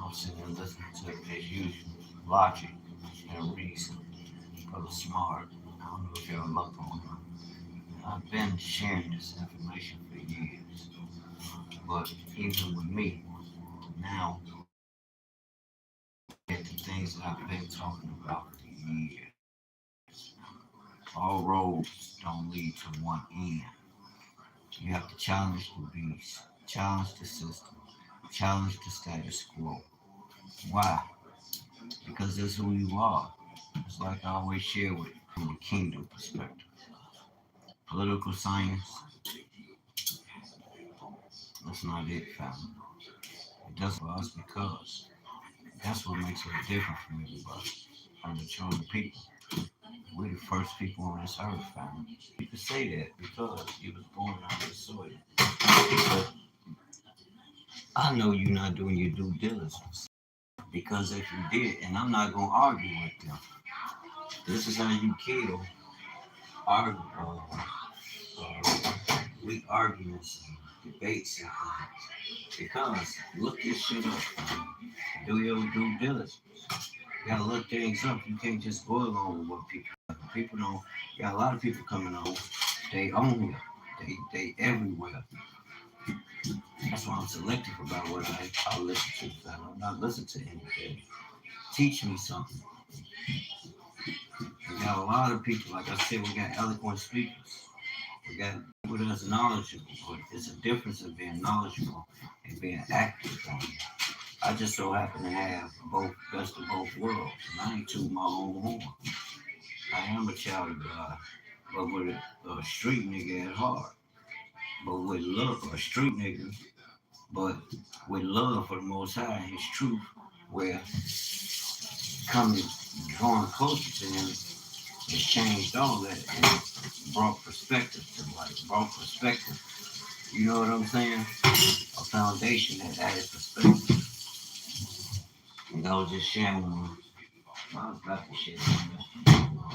I'm sitting there listening to it as usual. Logic and reason. Brother Smart. I don't know if y'all look on him. I've been sharing this information for years. But even with me, now at the things that I've been talking about for years. All roads don't lead to one end. You have to challenge the beast, challenge the system, challenge the status quo. Why? Because that's who you are. It's like I always share with from a kingdom perspective. Political science, that's not it, family. It doesn't for us because that's what makes us different from everybody. I'm the chosen people. We're the first people on this earth, family. You can say that because you was born out of the soil. But I know you're not doing your due diligence. Because if you did, and I'm not gonna argue with them, this is how you kill argue, weak arguments and debates and things. Because look this shit up. Do your due diligence. You gotta look things up. You can't just go along with what people don't. You got a lot of people coming on. They own here. They everywhere. That's why I'm selective about what I listen to. I'm not listening to anything. Teach me something. We got a lot of people. Like I said, we got eloquent speakers. We got people that's knowledgeable. But it's a difference of being knowledgeable and being active on it. I just so happen to have both best of both worlds. And I ain't too my own horn. I am a child of God, but with a street nigga at heart. But with love, a street nigga, but with love for the Most High and His truth, where coming, drawing closer to Him, has changed all that and brought perspective to life, brought perspective. You know what I'm saying? A foundation that added perspective. And I was just sharing with I was about to share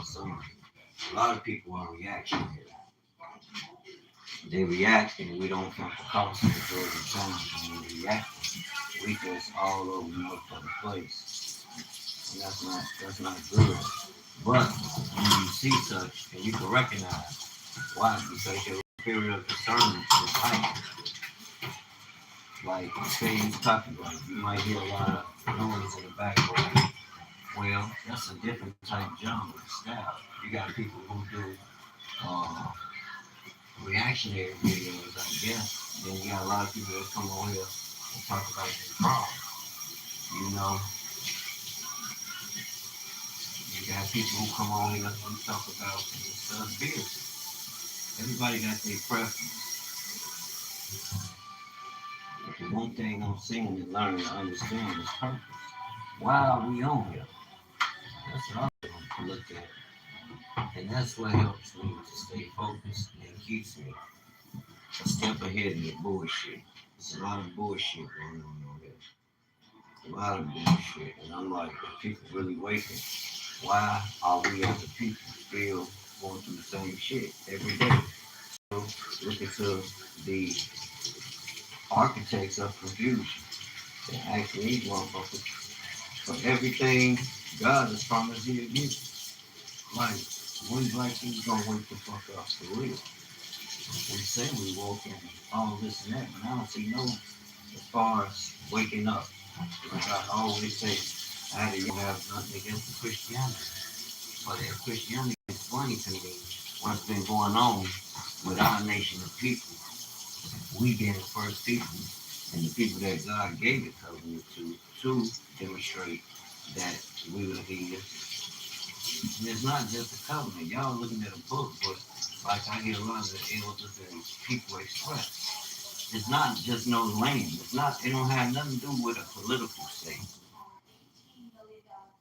some. A lot of people are reactionary. They react and we don't count the cost majority of the time when we react. We just all over the motherfucking place. And that's not good. But when you see such and you can recognize why, because your spirit of discernment is heightened. Like say you talking like you might hear a lot of noise in the background. Well, that's a different type of genre style. You got people who do uh, reactionary videos, I guess. Then you got a lot of people that come on here and talk about their problems. You know, you got people who come on here and talk about discuss business. Everybody got their preference. But the one thing I'm saying and learning to understand is purpose. Why are we on here? That's what I'm looking at. And that's what helps me to stay focused and keeps me a step ahead of the bullshit. There's a lot of bullshit going on there. A lot of bullshit. And I'm like, are people really waking? Why are we as a people still going through the same shit every day? So look into the architects of confusion. They're asking these motherfuckers for everything God has promised he'll give you. Like, when black people gonna wake the fuck up for real? We say we woke and all this and that, but I don't see no as far as waking up. Like I always say, I don't have nothing against the Christianity. But if Christianity explain to me what's been going on with our nation of people, we being the first people and the people that God gave the covenant to demonstrate that we will be. And it's not just a covenant. Y'all looking at a book, but like I hear a lot of the elders and people express, it's not just no land. It's not. It don't have nothing to do with a political state.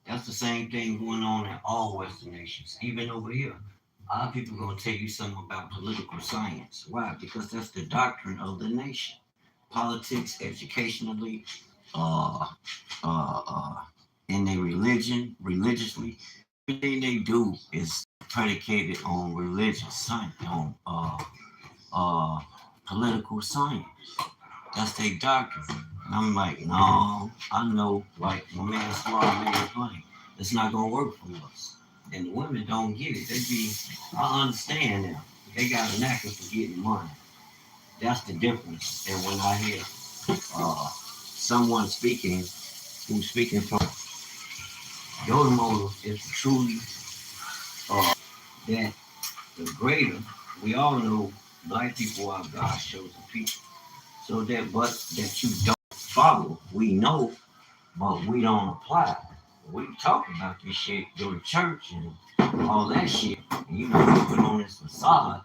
That's the same thing going on in all Western nations, even over here. Our people gonna tell you something about political science. Why? Because that's the doctrine of the nation. Politics, educationally, uh, uh, uh, in their religion, religiously, everything they do is predicated on religious science, on uh, political science. That's their doctrine. And I'm like, no, I know, like my man Smart made it plain. It's not gonna work for us. And the women don't get it. I understand now. They got a knack for getting money. That's the difference. And when I hear someone speaking who's speaking from your motive is truly that the greater, we all know black people are God's chosen people. So that you don't follow, we know, but we don't apply. We talk about this shit, go to church and all that shit. And, you put on this facade,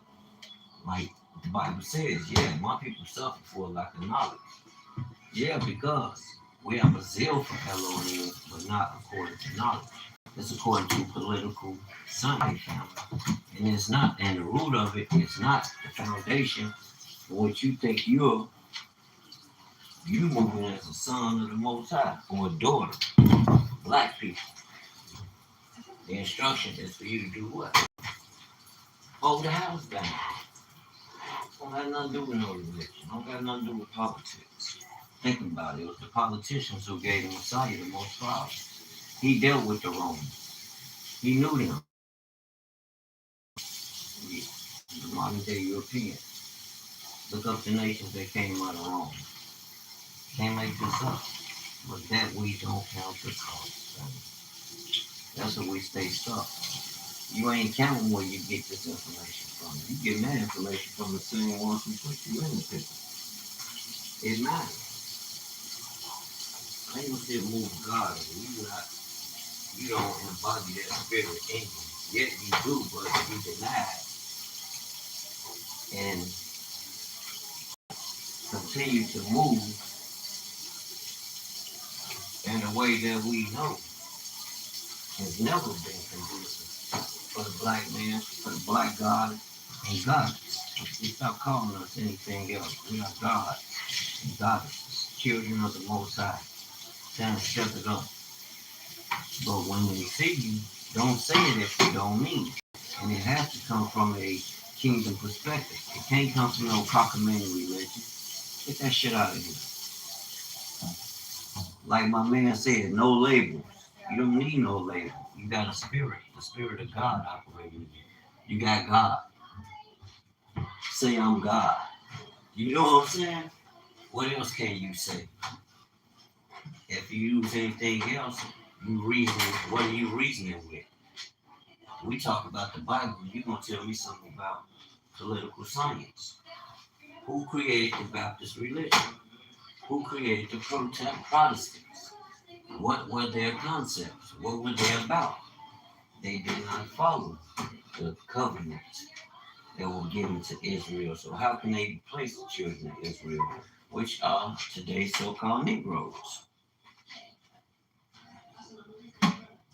like the Bible says, yeah, my people suffer for lack of knowledge. Yeah, because we have a zeal for Elohim, but not according to knowledge. It's according to political science, and it's not. And the root of it is not the foundation for what you think you moving as a son of the Most High or a daughter. Black people. The instruction is for you to do what? Hold the house down. Don't have nothing to do with no religion. Don't got nothing to do with politics. Think about it. It was the politicians who gave the Messiah the most problems. He dealt with the Romans. He knew them. Yeah. The modern day Europeans. Look up the nations that came out of Rome. Can't make this up. But that we don't count the cost. That's where we stay stuck. You ain't counting where you get this information from. You get that information from the same ones who put you in the picture. It matters. I ain't gonna say move God. You don't embody that spirit in you. Yet you do, but you deny it and continue to move in a way that we know has never been conducive for the black man, for the black God and goddess. We stop calling us anything else. We are God and goddesses, children of the Most High. Trying to step it up. But when they see you, don't say it if you don't mean it. And it has to come from a kingdom perspective. It can't come from no cockamamie religion. Get that shit out of here. Like my man said, no labels. You don't need no label. You got a spirit, the spirit of God operating in you. You got God. Say I'm God. You know what I'm saying? What else can you say? If you use anything else, you reason. What are you reasoning with? We talk about the Bible. You gonna tell me something about political science? Who created the Baptist religion? Who created the Protestants? What were their concepts? What were they about? They did not follow the covenant that were given to Israel. So how can they replace the children of Israel, which are today's so-called Negroes?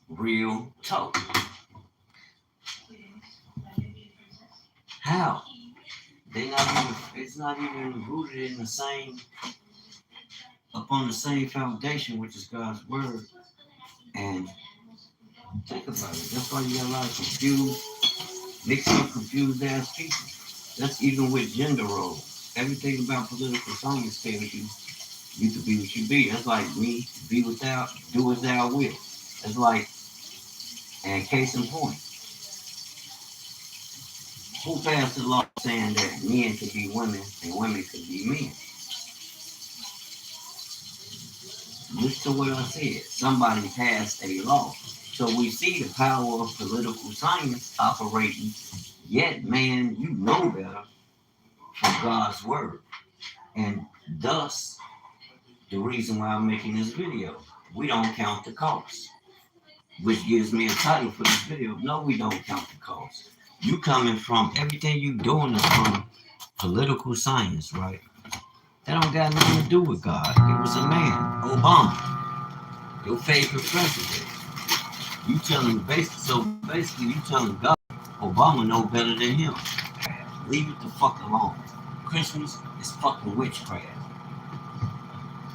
Real talk. How? It's not even rooted in the same, upon the same foundation, which is God's word. And think about it. That's why you got a lot of mixed up, confused ass people. That's even with gender roles. Everything about political science tells you can be what you be. That's like me, be without, do as thou will. It's like, and case in point, who passed the law saying that men could be women and women could be men? Listen to what I said. Somebody passed a law. So we see the power of political science operating. Yet, man, you know better from God's word. And thus, the reason why I'm making this video. We don't count the cost. Which gives me a title for this video. No, we don't count the cost. You coming from, everything you doing is from political science, right? That don't got nothing to do with God. It was a man, Obama, your favorite president. You telling basically you telling God Obama know better than him. Leave it the fuck alone. Christmas is fucking witchcraft.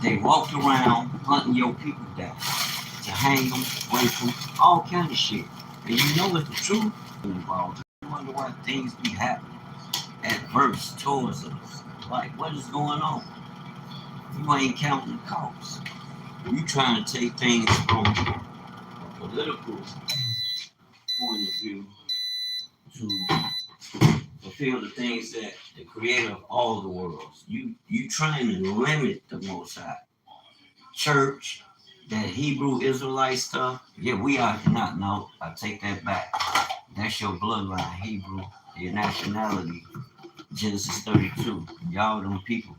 They walked around hunting your people down to hang them, rape them, all kind of shit. And you know it's the truth involved. I wonder why things be happening adverse towards us. Like, what is going on? You ain't counting the cost. You trying to take things from a political point of view to fulfill the things that the creator of all the worlds. You trying to limit the Most High. Church, that Hebrew Israelite stuff, yeah, we are not. No, I take that back. That's your bloodline, Hebrew, your nationality, Genesis 32. Y'all them people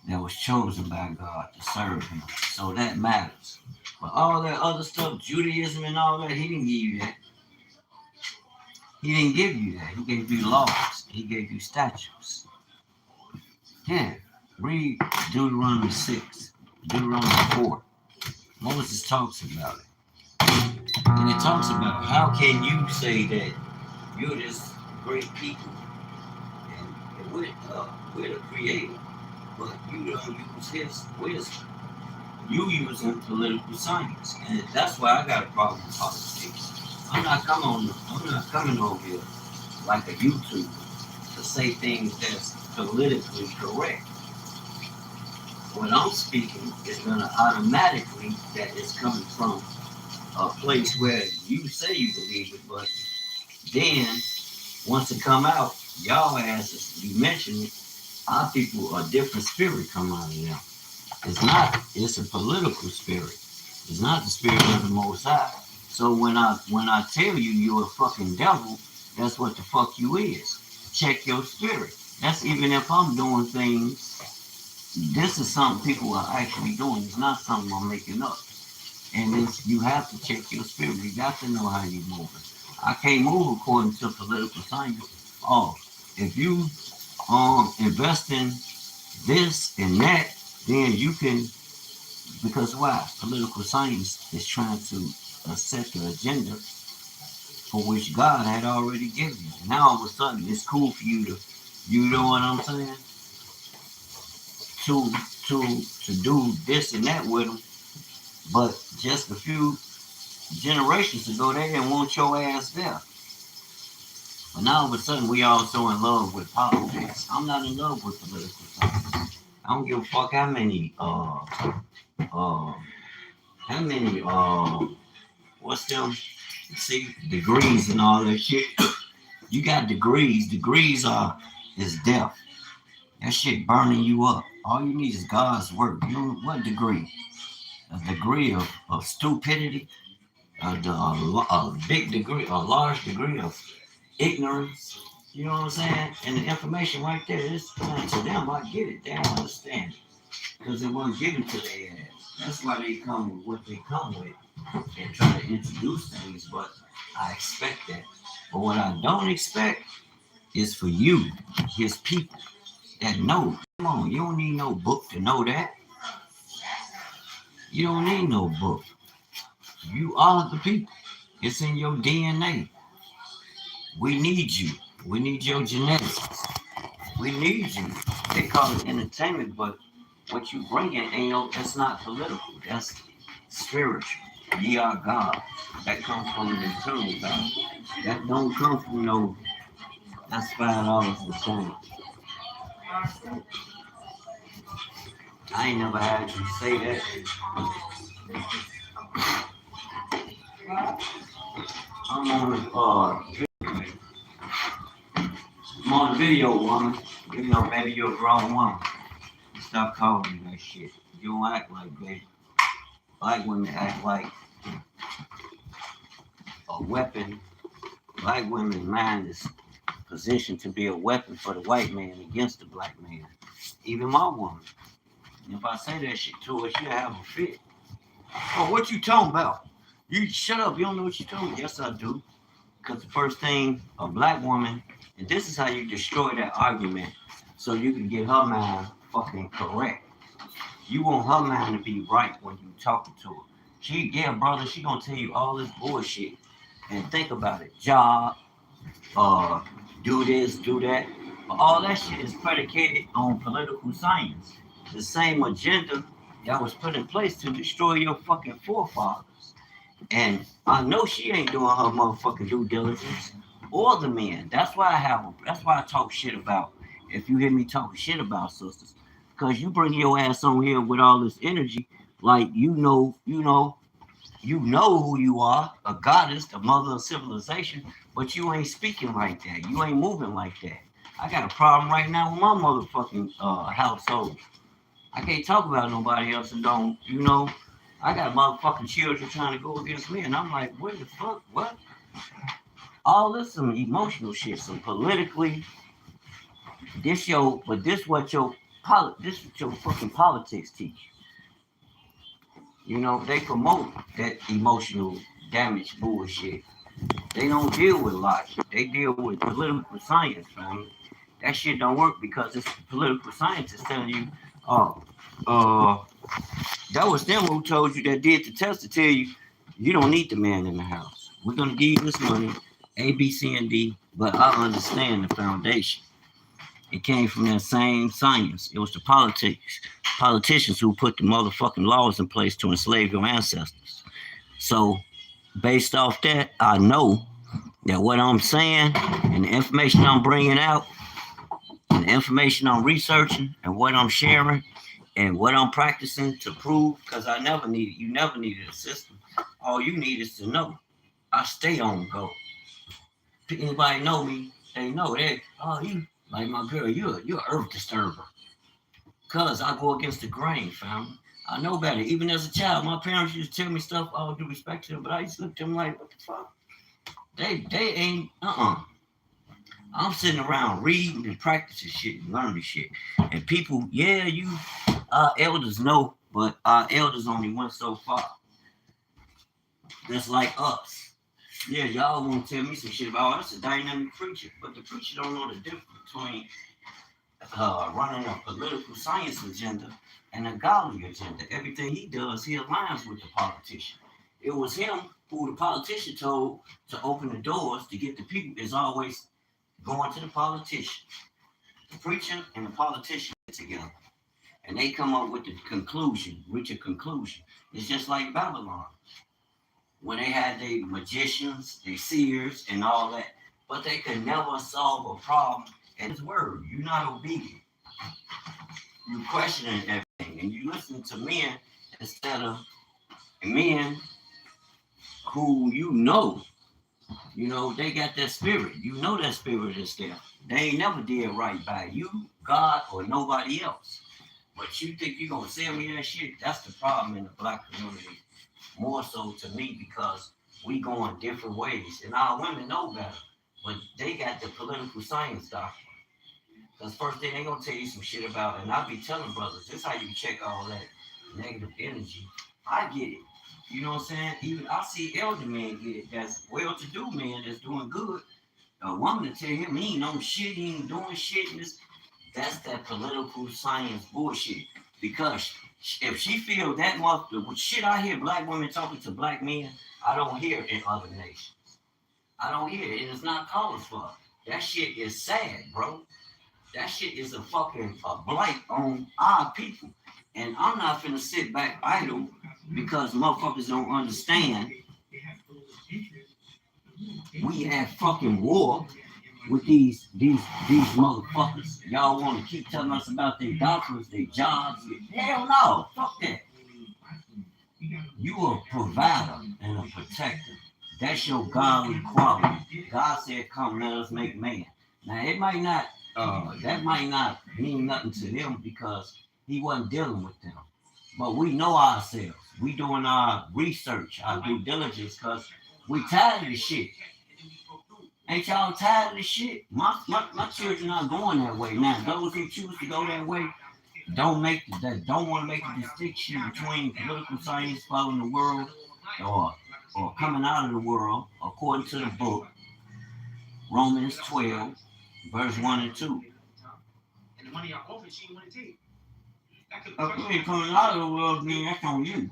that was chosen by God to serve him. So that matters. But all that other stuff, Judaism and all that, he didn't give you that. He didn't give you that. He gave you laws. He gave you statutes. Yeah. Read Deuteronomy 6, Deuteronomy 4. Moses talks about it. And it talks about how can you say that you're this great people and we're the creator, but you don't use his wisdom. You using political science. And that's why I got a problem with politics. I'm not coming over here like a YouTuber to say things that's politically correct. When I'm speaking, it's gonna automatically that it's coming from a place where you say you believe it, but then once it come out, y'all asses, you mentioned it, our people, a different spirit come out of them. It's a political spirit. It's not the spirit of the Most High. So when I tell you you're a fucking devil, that's what the fuck you is. Check your spirit. That's even if I'm doing things. This is something people are actually doing. It's not something I'm making up. And you have to check your spirit. You got to know how you're moving. I can't move according to political science. Oh, if you invest in this and that, then you can, because why? Political science is trying to set the agenda for which God had already given you. Now all of a sudden it's cool for you to, you know what I'm saying? To do this and that with them, but just a few generations ago they didn't want your ass there. But now all of a sudden we all so in love with politics. I'm not in love with political science. I don't give a fuck how many what's them, see, degrees and all that shit. You got degrees. Degrees is death. That shit burning you up. All you need is God's word. You know what degree? A degree of stupidity, a big degree, a large degree of ignorance. You know what I'm saying? And the information right there is to them. I get it. They don't understand it because it wasn't given to their ass. That's why they come with what they come with and try to introduce things. But I expect that. But what I don't expect is for you, his people, that know. Come on, you don't need no book to know that. You don't need no book. You are the people. It's in your DNA. We need you. We need your genetics. We need you. They call it entertainment, but what you bring in ain't no. That's not political. That's spiritual. Ye are God. That comes from an eternal God. That don't come from no. That's $5 a change. I ain't never had you say that. I'm on the video, woman. You know, maybe you're a grown woman. Stop calling me that shit. You don't act like that. Black women act like a weapon. Black women's mind is positioned to be a weapon for the white man against the black man. Even my woman. And if I say that shit to her, she'll have a fit. Oh, what you talking about? You shut up. You don't know what you're talking about. Yes, I do. Because the first thing, a black woman, and this is how you destroy that argument so you can get her mind fucking correct. You want her mind to be right when you talking to her. Yeah, brother, she gonna tell you all this bullshit. And think about it. Job, do this, do that. But all that shit is predicated on political science. The same agenda that was put in place to destroy your fucking forefathers. And I know she ain't doing her motherfucking due diligence or the men. That's why I talk shit about. If you hear me talking shit about sisters, Because you bring your ass on here with all this energy, like you know who you are, a goddess, the mother of civilization, but you ain't speaking like that. You ain't moving like that. I got a problem right now with my motherfucking household. I can't talk about nobody else and don't, I got motherfucking children trying to go against me, and I'm like, what the fuck? What? All this some emotional shit, some politically. This what your fucking politics teach. They promote that emotional damage bullshit. They don't deal with logic. They deal with political science, fam. That shit don't work because it's political scientists telling you, oh, that was them who told you that did the test to tell you you don't need the man in the house. We're gonna give you this money, A, B, C, and D, but I understand the foundation. It came from that same science. It was the politicians who put the motherfucking laws in place to enslave your ancestors. So, based off that, I know that what I'm saying and the information I'm bringing out and the information I'm researching and what I'm sharing and what I'm practicing to prove, because you never needed a system. All you need is to know. I stay on go. Anybody know me, they know that, oh, you, like my girl, you're an earth disturber. Cause I go against the grain, fam. I know better. Even as a child, my parents used to tell me stuff, all due respect to them, but I used to look at them like, what the fuck? They ain't, I'm sitting around reading and practicing shit and learning shit. And people, yeah, our elders know, but our elders only went so far. That's like us. Yeah, y'all want to tell me some shit about us, a dynamic preacher, but the preacher don't know the difference between running a political science agenda and a godly agenda. Everything he does, he aligns with the politician. It was him who the politician told to open the doors to get the people is always going to the politician. The preacher and the politician get together. And they come up with the conclusion, reach a conclusion. It's just like Babylon. When they had their magicians, their seers, and all that, but they could never solve a problem at his word. You're not obedient. You're questioning everything, and you listen to men instead of men who they got that spirit. That spirit is there. They ain't never did right by you, God, or nobody else. But you think you're gonna sell me that shit? That's the problem in the black community. More so to me because we going different ways, and our women know better. But they got the political science doctrine. Because first thing they gonna tell you some shit about, and I be telling brothers, this how you check all that negative energy. I get it. You know what I'm saying? Even I see elder men get it. That's well-to-do man that's doing good. A woman to tell him he ain't no shit, he ain't doing shit. That's that political science bullshit. Because if she feel that much, the shit I hear black women talking to black men, I don't hear in other nations. I don't hear it. It's not called for. That shit is sad, bro. That shit is a fucking blight on our people. And I'm not finna sit back idle because motherfuckers don't understand. We had fucking war with these motherfuckers. Y'all want to keep telling us about their doctors, their jobs. Hell no, fuck that. You a provider and a protector. That's your godly quality. God said, "Come, let us make man." Now it might not. That might not mean nothing to them because he wasn't dealing with them. But we know ourselves. We doing our research, our due diligence, because we tired of this shit. Ain't y'all tired of this shit? My children are going that way. Now, those who choose to go that way don't want to make a distinction between political science following the world or coming out of the world, according to the book, Romans 12, verse 1 and 2. And the money I offered, she didn't want to take. If you ain't coming out of the world, then that's on you.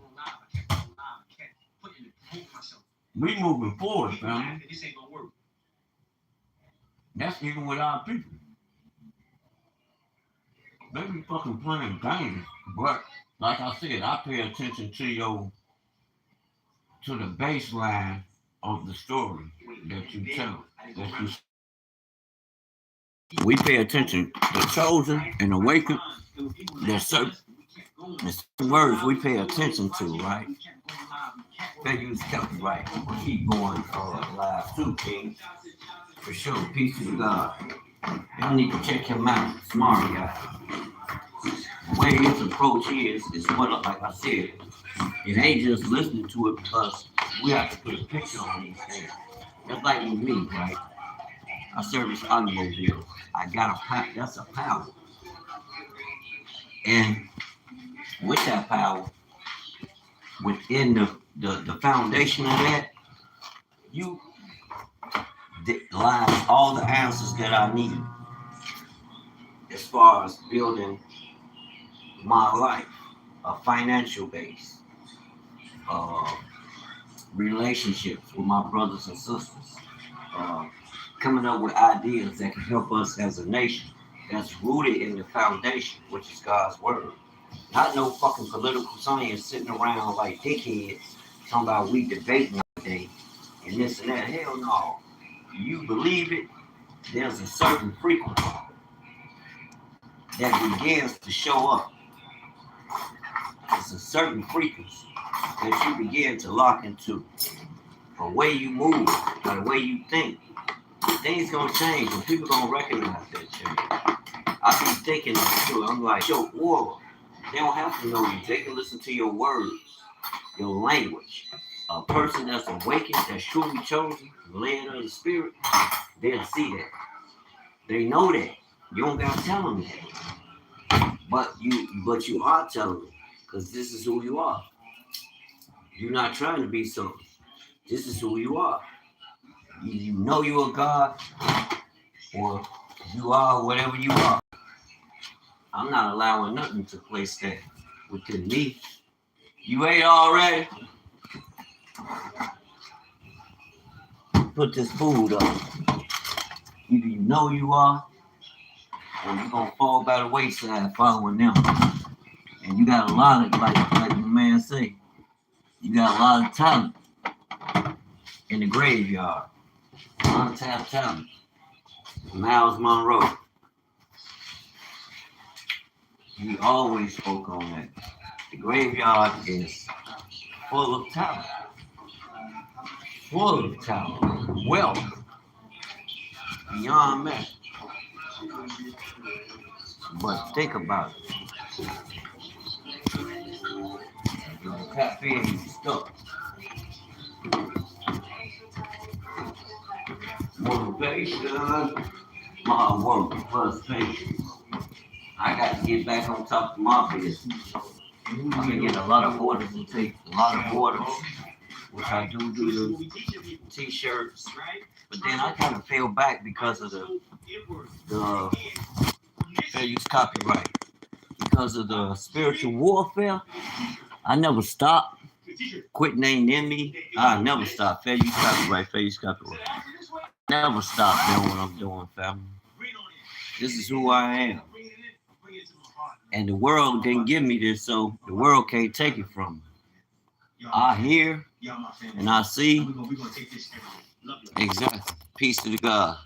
We moving forward, family. This ain't gonna work. That's even with our people. They be fucking playing games, but like I said, I pay attention to the baseline of the story that you tell, that you We pay attention. The chosen and awakened, there's certain words we pay attention to, right? Fair use copyright. We'll keep going live too, King. For sure. Peace to God. Y'all need to check him out. Smart guy. The way his approach is what, like I said, it ain't just listening to it because we have to put a picture on these things. That's like with me, right? I service automobiles. I got a power. That's a power. And with that power, within the foundation of that, you lies all the answers that I need as far as building my life, a financial base, uh, relationships with my brothers and sisters, uh, coming up with ideas that can help us as a nation that's rooted in the foundation, which is God's word. Not no fucking political science sitting around like dickheads talking about we debating all day and this and that. Hell no. You believe it, there's a certain frequency that begins to show up. It's a certain frequency that you begin to lock into. The way you move, the way you think, things gonna change and people gonna recognize that change. I be thinking that too. I'm like, your aura. They don't have to know you. They can listen to your words, your language. A person that's awakened, that's truly chosen, led of the spirit, they'll see that. They know that. You don't gotta tell them that. But you are telling them, because this is who you are. You're not trying to be something. This is who you are. You know you're a God, or you are whatever you are. I'm not allowing nothing to place that within me. You ate already? Put this food up. Either you know you are, or you're gonna fall by the wayside following them. And you got a lot of, like the man say, you got a lot of talent in the graveyard. Untapped talent. Miles Monroe. He always spoke on that. The graveyard is full of talent. Full of talent. Wealth. Beyond measure. But think about it. The cafe is stuck. Motivation. My work plus patience. I got to get back on top of my business. I've been getting a lot of orders and take a lot of orders, which I do the t-shirts. But then I kind of fell back because of the fair use copyright. Because of the spiritual warfare, I never stopped. Quit name in me. I never stopped. Fair use copyright, fair use copyright. I never stopped doing what I'm doing, family. This is who I am. And the world didn't give me this, so the world can't take it from me. I hear and I see. Exactly. Peace to the God.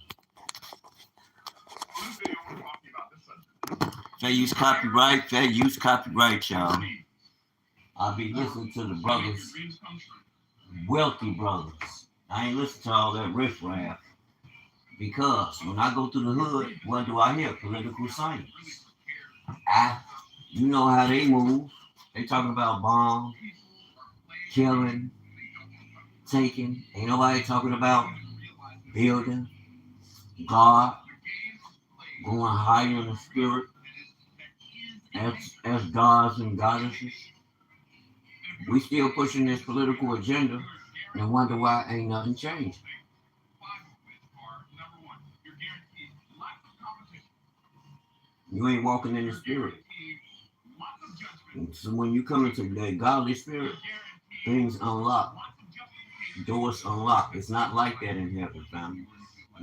Fair use copyright, y'all. I'll be listening to the brothers, wealthy brothers. I ain't listen to all that riffraff. Because when I go through the hood, what do I hear? Political science. You know how they move. They talking about bombs, killing, taking. Ain't nobody talking about building, God, going higher in the spirit as gods and goddesses. We still pushing this political agenda and wonder why ain't nothing changed. You ain't walking in the spirit. And so when you come into that godly spirit, things unlock. Doors unlock. It's not like that in heaven, family.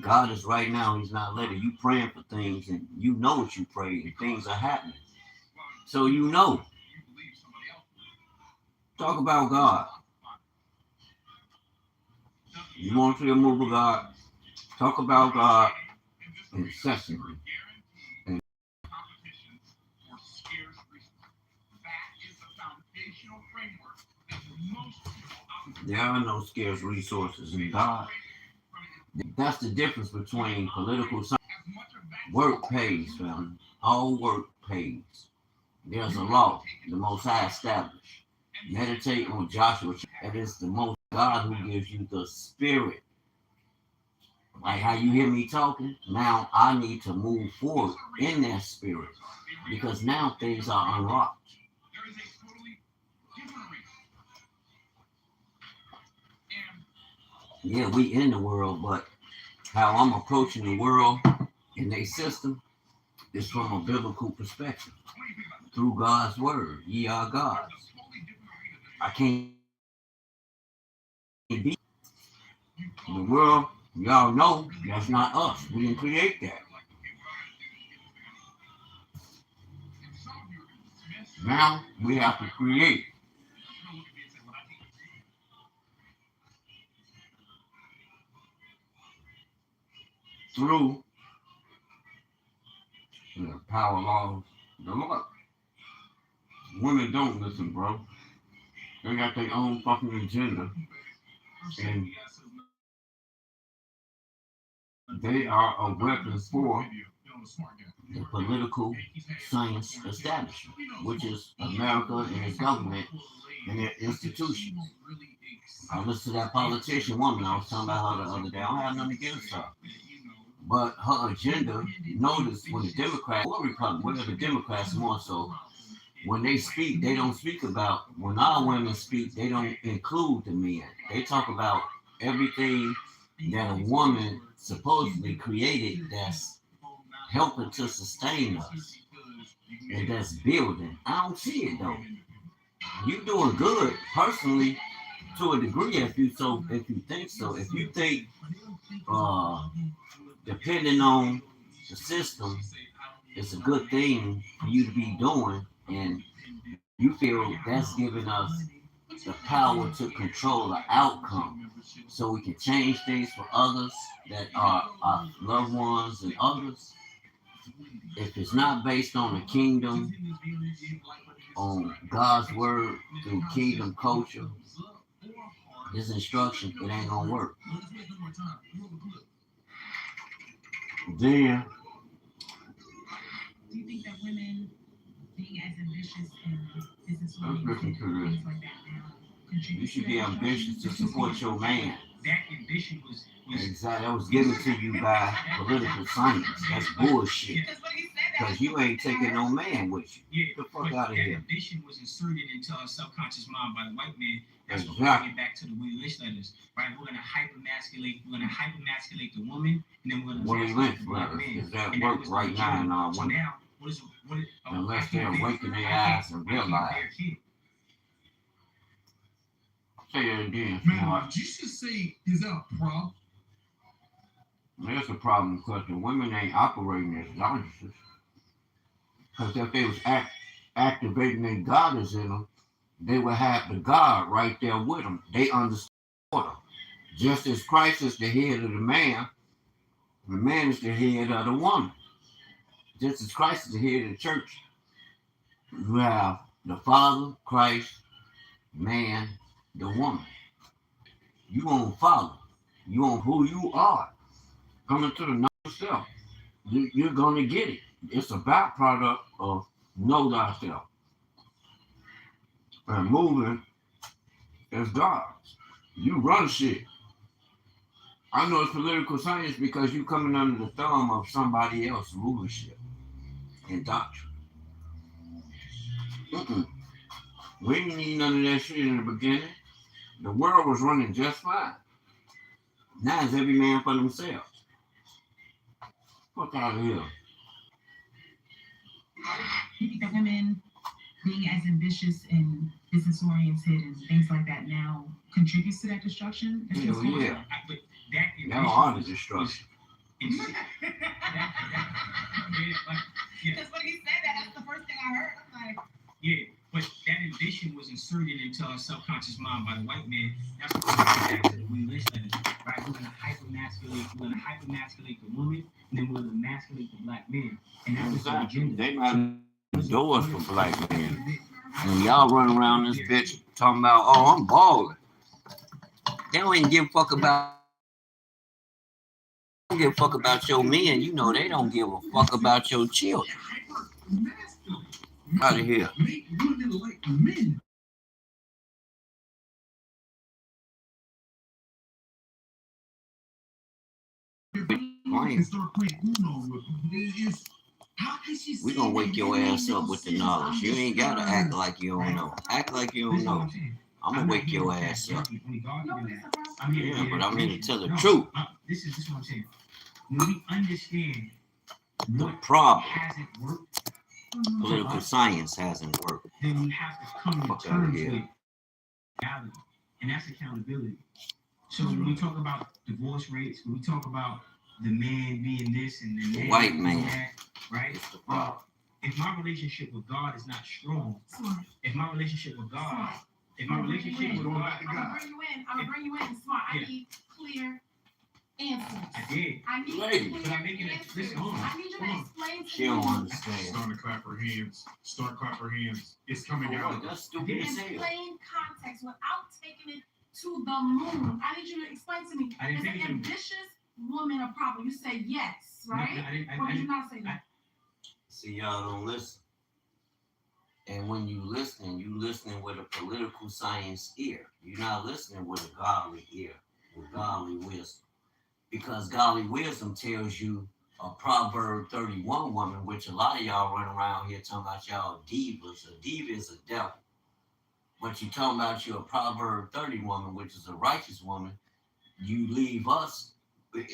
God is right now, he's not letting you praying for things and you know what you pray and things are happening. So you know. Talk about God. You want to see a move of God? Talk about God incessantly. And there are no scarce resources in God. That's the difference between political science. Work pays, family. All work pays. There's a law the Most High established. Meditate on Joshua. It is the Most God who gives you the spirit. Like how you hear me talking, now I need to move forward in that spirit because now things are unlocked. Yeah, we in the world, but how I'm approaching the world in a system is from a biblical perspective. Through God's word, ye are gods. I can't be the world. Y'all know that's not us. We didn't create that. Now we have to create through the power laws. The Lord. Women don't listen, bro. They got their own fucking agenda, and they are a weapon for the political science establishment, which is America and its government and their institutions. I listened to that politician woman I was talking about her the other day. I don't have nothing against her. But her agenda, notice when the Democrats or Republicans, whether the Democrats more so, when they speak, they don't speak about, when our women speak, they don't include the men. They talk about everything that a woman supposedly created that's helping to sustain us and that's building. I don't see it though. You doing good personally to a degree if you think so. If you think uh depending on the system, it's a good thing for you to be doing and you feel that's giving us the power to control the outcome so we can change things for others that are our loved ones and others. If it's not based on the kingdom, on God's word through kingdom culture, this instruction, it ain't gonna work. Then let's listen to this. You should be ambitious to support your man. Exactly. That was given to you by political science. That's bullshit. Because you ain't taking no man with you. Get the fuck out of here. Ambition was inserted into our subconscious mind by the white man. That's what we're going back to the Willie Lynch letters. Right? We're gonna hypermasculate the woman, and then we're gonna Willie Lynch letters. Is that work right now in our women? Unless they're awakening their eyes and realize. Say it again. Man, did you just say, is that a problem? There's a problem because the women ain't operating as goddesses. Because if they was activating their goddess in them, they would have the God right there with them. They understand order. Just as Christ is the head of the man is the head of the woman. Just as Christ is the head of the church, you have the Father, Christ, man, the woman. You won't follow. You on who you are. Coming to the know yourself. You're gonna get it. It's a byproduct of know thyself. And moving as gods. You run shit. I know it's political science because you coming under the thumb of somebody else's rulership and doctrine. Mm-mm. We didn't need none of that shit in the beginning. The world was running just fine. Now it's every man for themselves. Fuck out of here. You think that women being as ambitious and business oriented and things like that now contributes to that destruction? Hell yeah. Now all the destruction. Because when he said that, that's the first thing I heard. I'm like, yeah, But that ambition was inserted into our subconscious mind by the white man. That's what we back to the Willie Lynch letters, right? We're gonna hypermasculate the woman, and then we're gonna emasculate the black man. And that was the agenda. They might doors for black men. And y'all run around this bitch talking about, oh, I'm balling. They don't even give a fuck about. Don't give a fuck about your men. You know they don't give a fuck about your children. Out of here. We gonna wake your ass up with the knowledge. You ain't gotta act like you don't know. Act like you don't know. I'm gonna wake your ass up. Yeah, but I'm here to tell the truth. This is what I'm saying. When we understand The problem, hasn't worked, political science hasn't worked. then we have to come to terms with reality, and that's accountability. So when we talk about divorce rates, when we talk about the man being this and the man white being man, that, right? If my relationship with God is not strong, if my relationship with God, if my relationship with God, I'm gonna bring you in, smart. I need clear answers. I did. I need Lady. clear But I'm making it. answers. Listen, hold on. I need you to explain to she me. don't understand. Starting to clap her hands. Start clap her hands. It's coming out. That's stupid as hell. Explain context without taking it to the moon. I need you to explain to me. I didn't Is take an it to the moon. ambitious woman a problem? You say yes, right? No, Or did you not say that? See, y'all don't listen. And when you listening with a political science ear. You're not listening with a godly ear, with godly wisdom. Because godly wisdom tells you a Proverb 31 woman, which a lot of y'all run around here talking about y'all divas. A diva is a devil. But you talking about you a Proverb 30 woman, which is a righteous woman. You leave us, a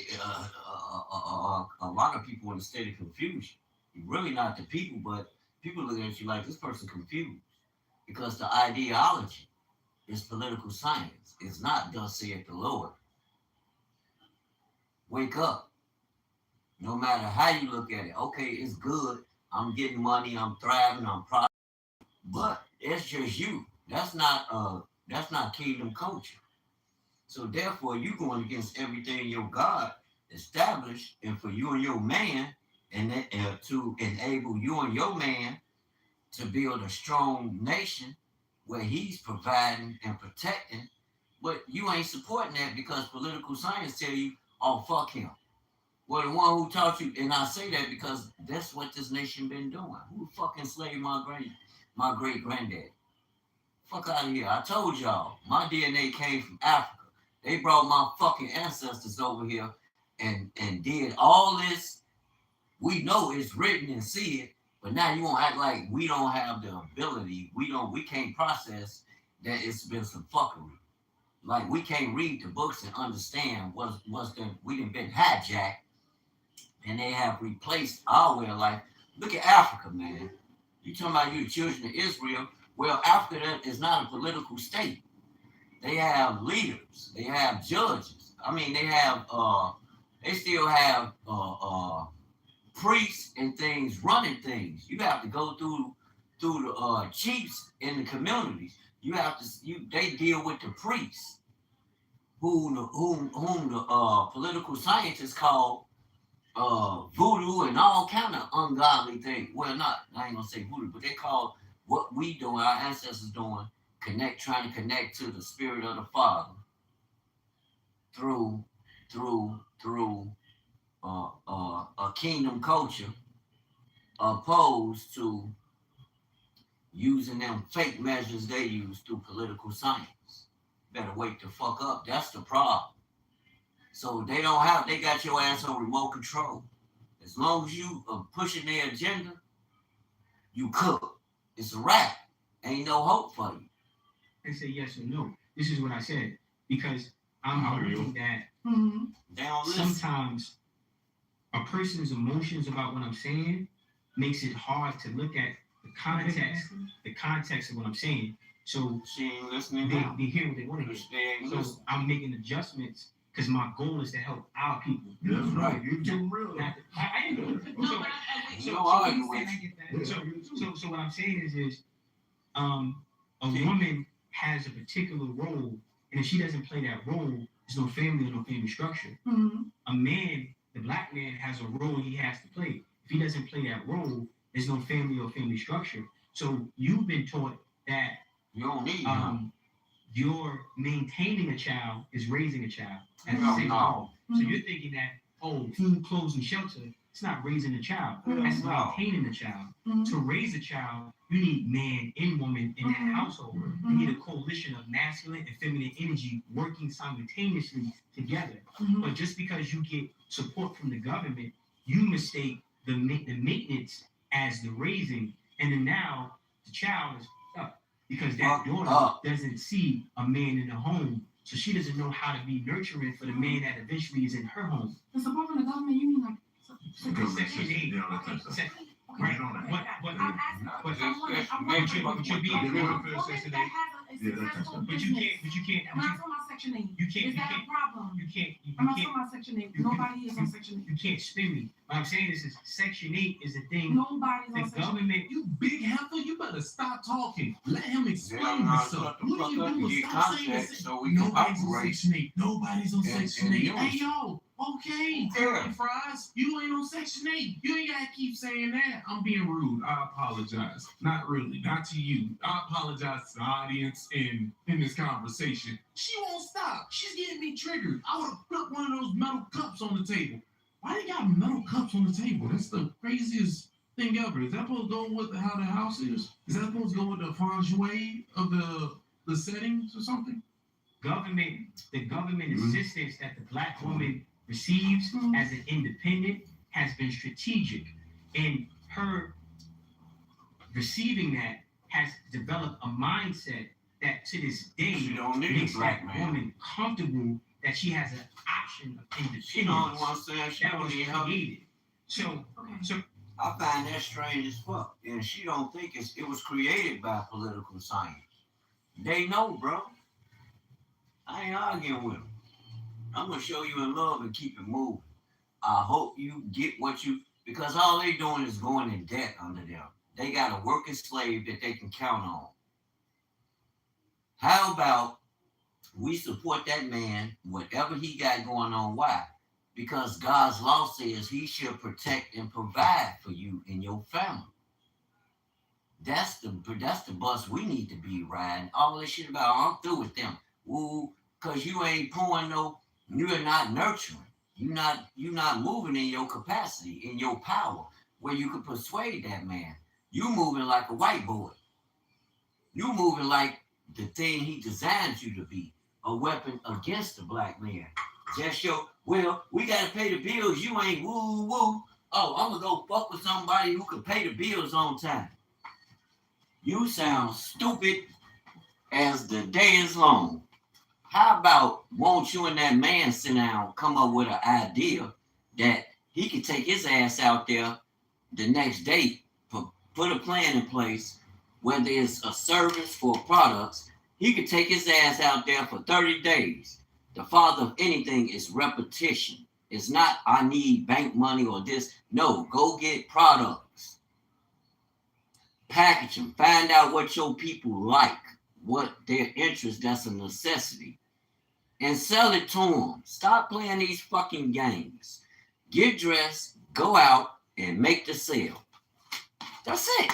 lot of people in a state of confusion. You're really not the people, but people looking at you like this person confused. Because the ideology is political science. It's not thus saith the Lord. Wake up. No matter how you look at it. Okay, it's good. I'm getting money. I'm thriving. I'm proud. But it's just you. That's not kingdom culture. So therefore, you going against everything your God established, and for you and your man, and to enable you and your man to build a strong nation where he's providing and protecting, but you ain't supporting that because political science tell you, oh, fuck him. Well, the one who taught you, and I say that because that's what this nation been doing. Who fucking enslaved my great granddad? Fuck out of here. I told y'all, my DNA came from Africa. They brought my fucking ancestors over here and did all this. We know it's written and see it, but now you won't act like we don't have the ability. We can't process that it's been some fuckery. Like we can't read the books and understand we done been hijacked, and they have replaced our way of life. Look at Africa, man. You talking about you children of Israel? Well, Africa is not a political state. They have leaders. They have judges. I mean, they have they still have priests and things running things. You have to go through the chiefs in the communities. They deal with the priests, whom the political scientists call voodoo and all kind of ungodly things. Well, I ain't gonna say voodoo, but they call what we doing, our ancestors doing, trying to connect to the spirit of the Father through a kingdom culture, opposed to using them fake measures they use through political science. Better wake the fuck up. That's the problem. So they got your ass on remote control. As long as you are pushing their agenda, you cook. It's a wrap. Ain't no hope for you. They say yes or no. This is what I said. Because I'm reading that sometimes a person's emotions about what I'm saying makes it hard to look at the context of what I'm saying. So she ain't listening. They hear what they want to hear. So I'm making adjustments because my goal is to help our people. That's right. You're too real. I am. So what I'm saying is a woman has a particular role, and if she doesn't play that role, there's no family or no family structure. A man, the black man, has a role he has to play. If he doesn't play that role, there's no family or family structure. So you've been taught that You don't need you're maintaining a child is raising a child at the Hell same no. time. So you're thinking that, oh, food, clothes, and shelter, it's not raising a child. That's No. maintaining a child. To raise a child, you need man and woman in that household. You need a coalition of masculine and feminine energy working simultaneously together. But just because you get support from the government, you mistake the maintenance as the raising, and then now the child is up because that daughter doesn't see a man in the home, so she doesn't know how to be nurturing for the man that eventually is in her home. The support from the government, you mean like Section 8. Right. But I'm asking, but I'm wondering, but you're being a woman wrong. that has a successful But business. you can't. I'm not talking about Section 8. You can't. Is that a problem? You can't. I'm not talking about Section 8. Nobody is on Section You can't spin me. What I'm saying is Section 8 is a 8. thing. Nobody's The on Section 8. government. You big heifer, you better stop talking. Let him explain Yeah, himself. shut the What fuck are you up and doing? get Stop saying contact this. so we can Nobody's on operate. Section 8. Nobody's on And- Section and 8. yours. Hey, yo. Okay, Yeah. fries. You ain't on Section 8. You ain't gotta keep saying that. I'm being rude. I apologize. Not really. Not to you. I apologize to the audience in this conversation. She won't stop. She's getting me triggered. I would have put one of those metal cups on the table. Why they got metal cups on the table? That's the craziest thing ever. Is that supposed to go with how the house is? Is that supposed to go with the feng shui of the settings or something? The government assistance that the black woman receives as an independent has been strategic, and her receiving that has developed a mindset that to this day She don't need makes a black that man. woman comfortable that she has an option of independence She don't want to say she that don't was need help. created. So I find that strange as fuck. And she don't think it was created by political science. They know, bro. I ain't arguing with them. I'm gonna show you in love and keep it moving. I hope you get what you, because all they doing is going in debt under them. They got a working slave that they can count on. How about we support that man, whatever he got going on? Why? Because God's law says he shall protect and provide for you and your family. That's the bus we need to be riding. All this shit about, I'm through with them. Woo, cause you ain't pouring no, you're not nurturing. You're not moving in your capacity, in your power, where you can persuade that man. You moving like a white boy. You moving like the thing he designed you to be, a weapon against the black man. Just show, well, we gotta pay the bills. You ain't woo woo. Oh, I'm gonna go fuck with somebody who can pay the bills on time. You sound stupid as the day is long. How about won't you and that man sit down, come up with an idea that he could take his ass out there the next day, put a plan in place, whether it's a service for products, he could take his ass out there for 30 days. The father of anything is repetition. It's not, I need bank money or this. No, go get products. Package them. Find out what your people like, what their interest, that's a necessity. And sell it to them. Stop playing these fucking games. Get dressed, go out, and make the sale. That's it.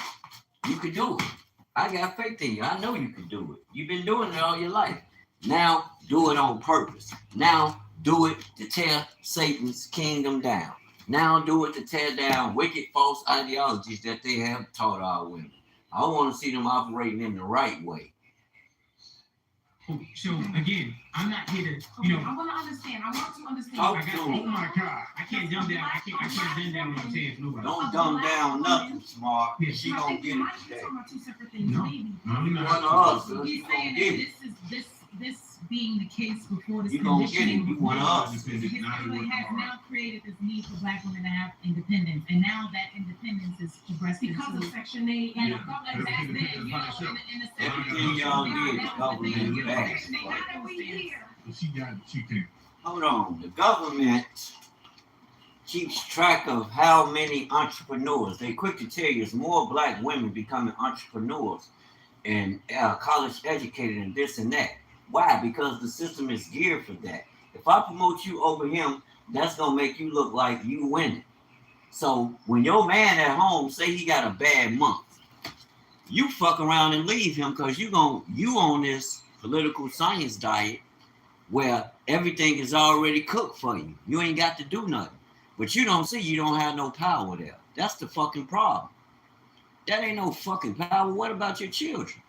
You can do it. I got faith in you. I know you can do it. You've been doing it all your life. Now, do it on purpose. Now, do it to tear Satan's kingdom down. Now, do it to tear down wicked false ideologies that they have taught our women. I want to see them operating in the right way. So again, I'm not here to, Okay, I want to understand. I want to understand. Talk I got- to Oh them. my God. I can't dumb down. I can't dumb down what I'm saying for nobody. Don't dumb down nothing, smart. Yeah. She I gonna think get you it might be today. talking about two separate things, No. maybe. No, you're One not. of us, So you he's gonna saying get that it. this being the case before this You gonna get it. conditioning You one of us. his family has now created this need for black women to have independence, and now that independence is progressed Because of into Section 8. and Yeah. back then, you know, in a Everything y'all did is government backed. How did we hear? She can. Hold on. The government keeps track of how many entrepreneurs. They quick to tell you it's more black women becoming entrepreneurs and college educated and this and that. Why? Because the system is geared for that. If I promote you over him, that's gonna make you look like you winning. So when your man at home say he got a bad month, you fuck around and leave him because you on this political science diet where everything is already cooked for you. You ain't got to do nothing. But you don't see you don't have no power there. That's the fucking problem. That ain't no fucking power. What about your children?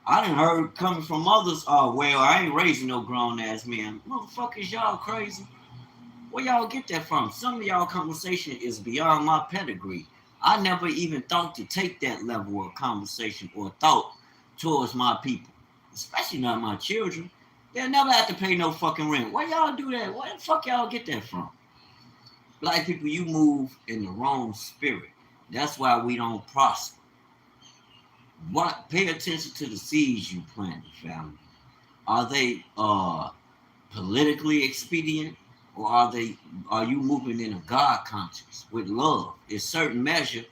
I done heard coming from others, oh, well, I ain't raising no grown ass men. Motherfuckers, y'all crazy. Where y'all get that from? Some of y'all conversation is beyond my pedigree. I never even thought to take that level of conversation or thought towards my people, especially not my children. They'll never have to pay no fucking rent. Why y'all do that? Where the fuck y'all get that from? Black people, you move in the wrong spirit. That's why we don't prosper. What? Pay attention to the seeds you planted, family. Are they politically expedient, or are you moving in a God conscience with love? It's certain measure.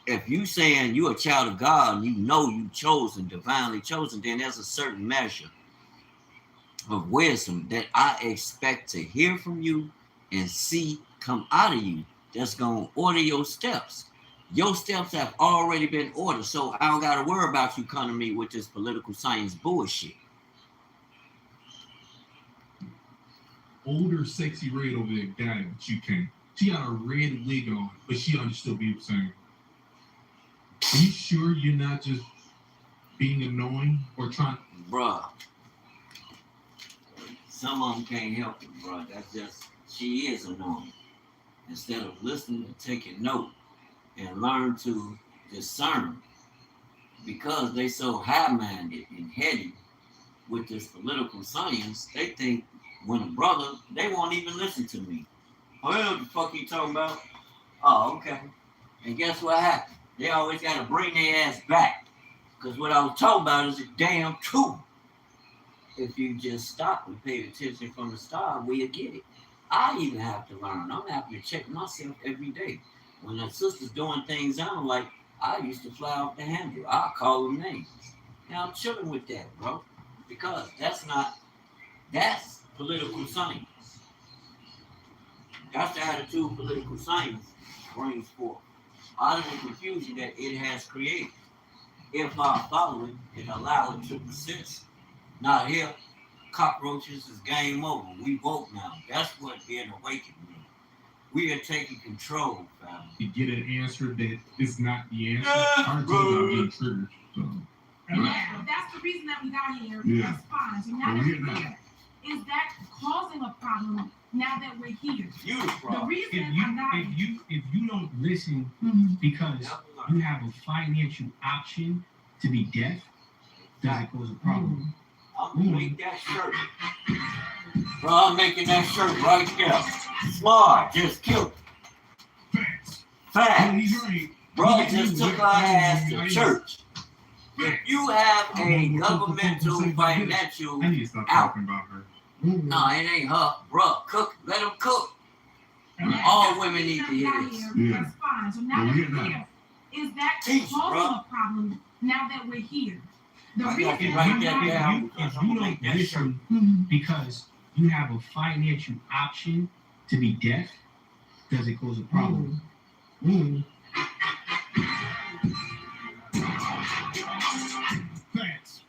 If you saying you're a child of God and you know you chosen, divinely chosen, then there's a certain measure of wisdom that I expect to hear from you and see come out of you. That's gonna order your steps. Your steps have already been ordered, so I don't gotta worry about you coming to me with this political science bullshit. Older, sexy red over there got it, but you can't. She got a red wig on, but she understood what you were saying. Are you sure you're not just being annoying or trying? Bruh. Some of them can't help it, bruh. That's just, she is annoying. Instead of listening and taking note and learn to discern, because they so high-minded and heady with this political science, they think when a brother, they won't even listen to me. Oh, what the fuck you talking about? Oh, okay. And guess what happened? They always got to bring their ass back. Because what I was talking about is a damn truth. If you just stop and pay attention from the start, we'll get it. I even have to learn. I'm having to check myself every day. When the sister's doing things I don't like, I used to fly off the handle. I'll call them names. Now I'm chilling with that, bro. Because that's political science. That's the attitude political science brings forth. Out of the confusion that it has created. If I follow it and allow it to persist. Not here, cockroaches is game over. We woke now. That's what being awakened means. We are taking control, family. You get an answer that is not the answer. I told you I'm being triggered. So. And that's the reason that we got here. Yeah. That's fine. So now that we're here, is that causing a problem now that we're here? You the The problem. reason If you don't listen because you have a financial option to be deaf, that goes a problem. I'm gonna make that shirt. Bro, I'm making that shirt right there. Smart, just killed it. Facts. He's Facts. right. Bro, just took our ass to church. If you have a governmental financial I need to stop out. talking about her. No, it ain't her. Bro, cook. Let them cook. All women need to hear this. Yeah. That's fine. So now that we're here, is that Teach, causing bro. a problem now that we're here? The I reason got to that write we're that not down If because you I'm gonna don't make that shirt. listen because you have a financial option to be deaf, does it cause a problem? Facts.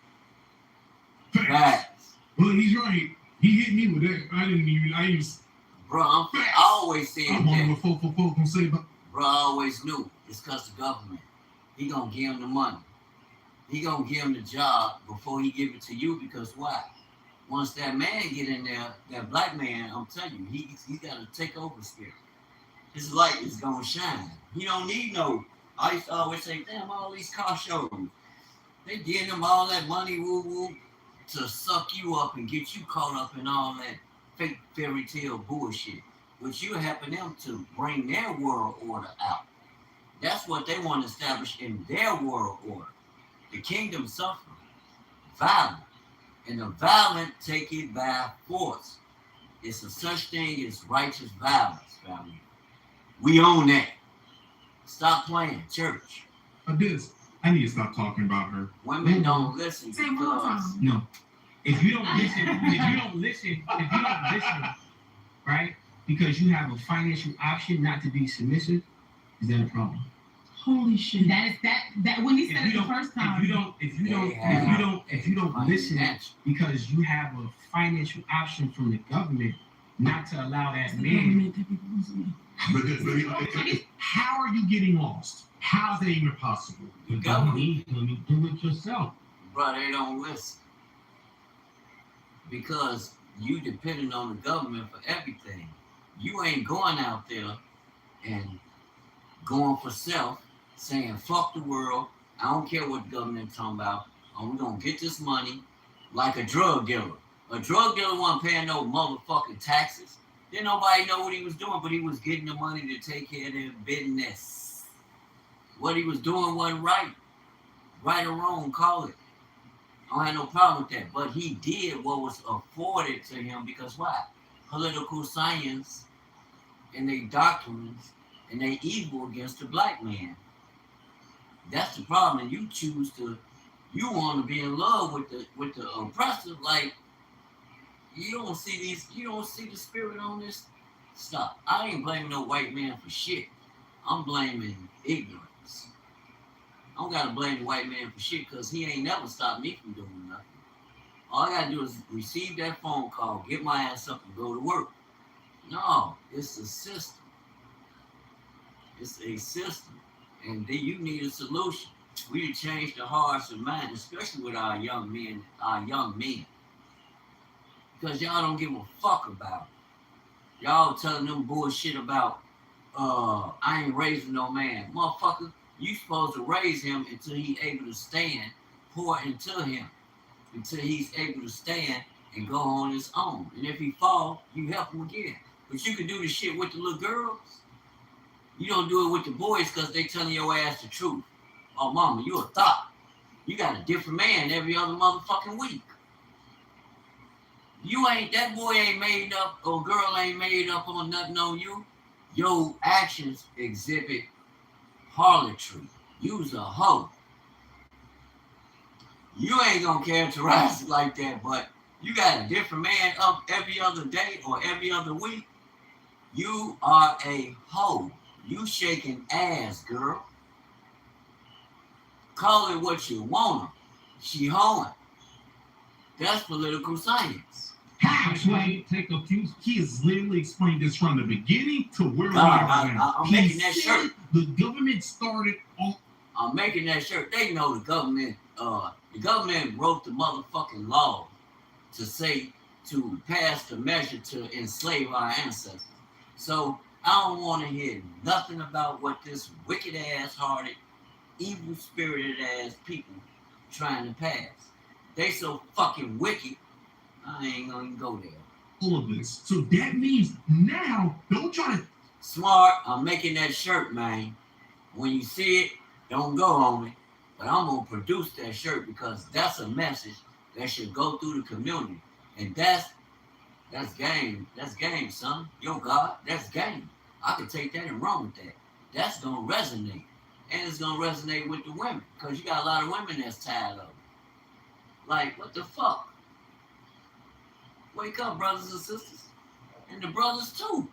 Facts. Well, he's right. He hit me with that. I was. Bro, I always said I'm on that. what folk gonna say about. Bro, I always knew it's because the government. He gonna give him the money. He gonna give him the job before he give it to you because why? Once that man get in there, that black man, I'm telling you, he got a takeover spirit. His light is gonna shine. He don't need no. I used to always say, damn, all these car shows, they getting him all that money, woo woo, to suck you up and get you caught up in all that fake fairy tale bullshit, which you helping them to bring their world order out. That's what they want to establish in their world order. The kingdom suffer violent, and the violent take it by force. It's a such thing as righteous violence, family. We own that. Stop playing church. This. I I need to stop talking about her. Women don't listen Say one more because time. No. If you don't listen, right? Because you have a financial option not to be submissive, is that a problem? Holy shit. That when he said it the first time. If you don't listen because you have a financial option from the government not to allow that man. But how are you getting lost? How's that even possible? You don't need to do it yourself. bro, they don't listen. Because you depending on the government for everything. You ain't going out there and going for self, saying fuck the world. I don't care what the government talking about. I'm gonna get this money like a drug dealer. A drug dealer wasn't paying no motherfucking taxes. Didn't nobody know what he was doing, but he was getting the money to take care of their business. What he was doing wasn't right. Right or wrong, call it. I don't have no problem with that. But he did what was afforded to him because why? Political science and they doctrines and they evil against the black man. That's the problem. And you choose to, you want to be in love with the oppressor. Like you don't see the spirit on this. Stop. I ain't blaming no white man for shit. I'm blaming ignorance. I don't gotta blame the white man for shit because he ain't never stopped me from doing nothing. All I gotta do is receive that phone call, get my ass up and go to work. No, it's a system. It's a system. And then you need a solution. We need to change the hearts and minds, especially with our young men. Because y'all don't give a fuck about it. Y'all telling them bullshit about, I ain't raising no man. Motherfucker, you supposed to raise him until he's able to stand, pour into him, until he's able to stand and go on his own. And if he fall, you help him again. But you can do this shit with the little girls. You don't do it with the boys because they telling your ass the truth. Oh, mama, you a thought. You got a different man every other motherfucking week. That boy ain't made up, or girl ain't made up on nothing on you. Your actions exhibit harlotry. You's a hoe. You ain't gonna characterize it like that, but you got a different man up every other day or every other week. You are a hoe. You shaking ass, girl. Call it what you want. She hoeing. That's political science. How? Take a few. He has literally explained this from the beginning to where we are now. I'm making that shirt. The government started on. I'm making that shirt. They know the government. The government wrote the motherfucking law to pass the measure to enslave our ancestors. So I don't want to hear nothing about what this wicked ass hearted, evil spirited ass people trying to pass. They so fucking wicked. I ain't gonna go there. All of this. So that means now, don't try to. Smart, I'm making that shirt, man. When you see it, don't go on it. But I'm gonna produce that shirt because that's a message that should go through the community. And that's game. That's game, son. Yo, God, that's game. I can take that and run with that. That's gonna resonate. And it's gonna resonate with the women. Because you got a lot of women that's tired of it. Like, what the fuck? Wake up, brothers and sisters. And the brothers too.